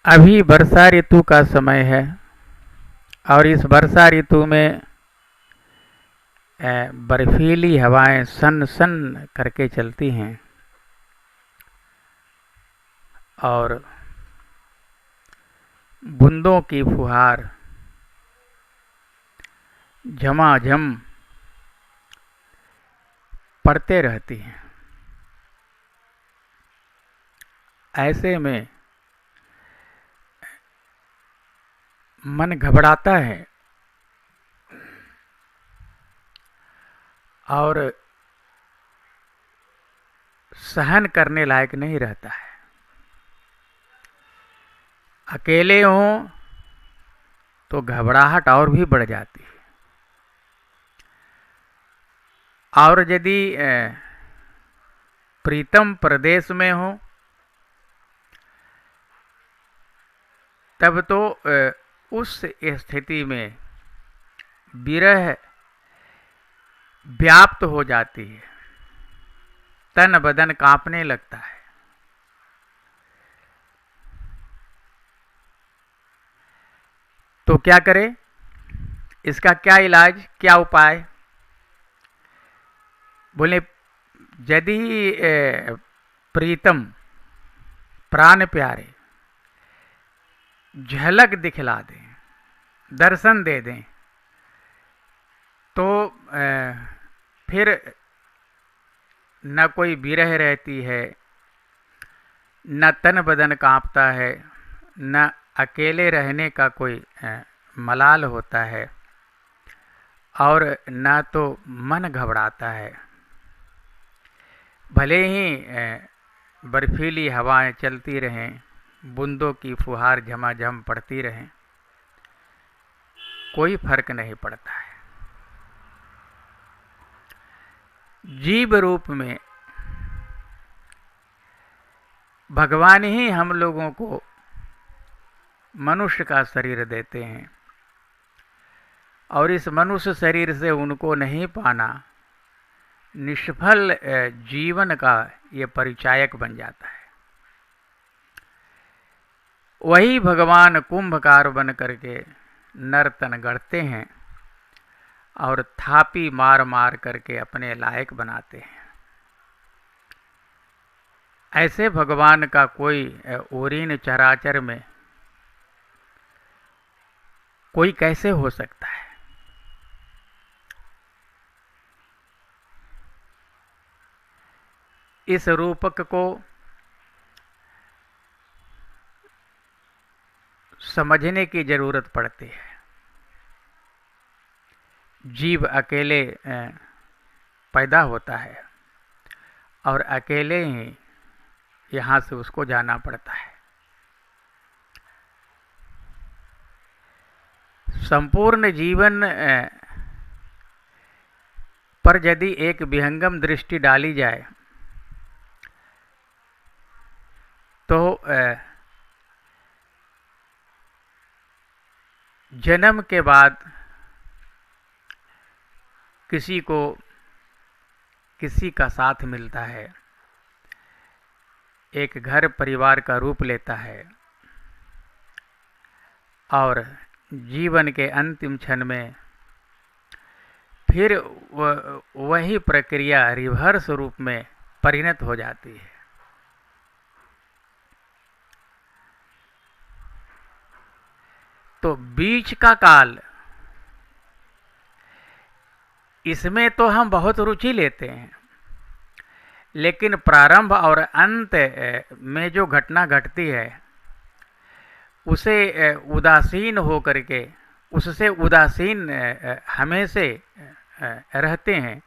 अभी वर्षा ऋतु का समय है और इस वर्षा ऋतु में बर्फीली हवाएं सन सन करके चलती हैं और बूंदों की फुहार झमाझम पड़ते रहती हैं। ऐसे में मन घबराता है और सहन करने लायक नहीं रहता है। अकेले हों तो घबराहट और भी बढ़ जाती है और यदि प्रीतम प्रदेश में हो तब तो उस स्थिति में विरह व्याप्त हो जाती है, तन बदन कांपने लगता है। तो क्या करें, इसका क्या इलाज, क्या उपाय? बोले यदि प्रीतम प्राण प्यारे झलक दिखला दें, दर्शन दे दें, तो फिर न कोई विरह रहती है, न तन बदन कांपता है, न अकेले रहने का कोई मलाल होता है और न तो मन घबराता है। भले ही बर्फीली हवाएं चलती रहें, बूंदों की फुहार झमाझम पड़ती रहें, कोई फर्क नहीं पड़ता है। जीव रूप में भगवान ही हम लोगों को मनुष्य का शरीर देते हैं और इस मनुष्य शरीर से उनको नहीं पाना निष्फल जीवन का ये परिचायक बन जाता है। वही भगवान कुंभकार बन करके नर्तन गढ़ते हैं और थापी मार मार करके अपने लायक बनाते हैं। ऐसे भगवान का कोई ओरीन चराचर में कोई कैसे हो सकता है? इस रूपक को समझने की जरूरत पड़ती है। जीव अकेले पैदा होता है और अकेले ही यहाँ से उसको जाना पड़ता है। संपूर्ण जीवन पर यदि एक विहंगम दृष्टि डाली जाए तो जन्म के बाद किसी को किसी का साथ मिलता है, एक घर परिवार का रूप लेता है और जीवन के अंतिम क्षण में फिर वही प्रक्रिया रिवर्स रूप में परिणत हो जाती है। तो बीच का काल, इसमें तो हम बहुत रुचि लेते हैं, लेकिन प्रारंभ और अंत में जो घटना घटती है उसे उदासीन हो करके, उससे उदासीन हमें से रहते हैं,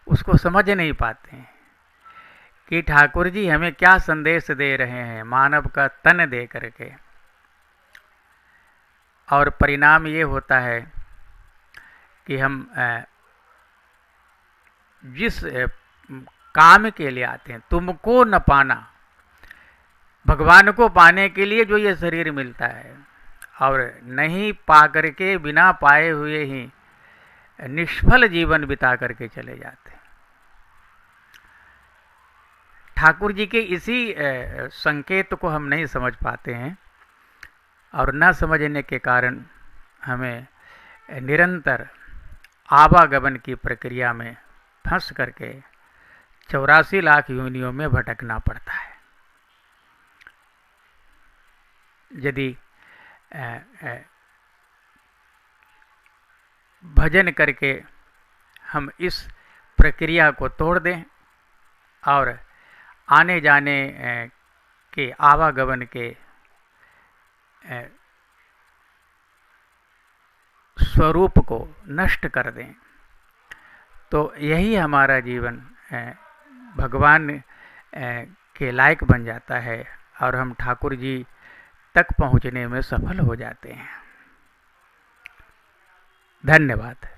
उसको समझ नहीं पाते हैं कि ठाकुर जी हमें क्या संदेश दे रहे हैं मानव का तन दे करके। और परिणाम ये होता है कि हम जिस काम के लिए आते हैं, तुमको न पाना, भगवान को पाने के लिए जो ये शरीर मिलता है, और नहीं पा करके बिना पाए हुए ही निष्फल जीवन बिता करके चले जाते हैं। ठाकुर जी के इसी संकेत को हम नहीं समझ पाते हैं और न समझने के कारण हमें निरंतर आवागमन की प्रक्रिया में फंस करके 84 लाख योनियों में भटकना पड़ता है। यदि भजन करके हम इस प्रक्रिया को तोड़ दें और आने जाने के आवागमन के स्वरूप को नष्ट कर दें, तो यही हमारा जीवन भगवान के लायक बन जाता है और हम ठाकुर जी तक पहुँचने में सफल हो जाते हैं। धन्यवाद।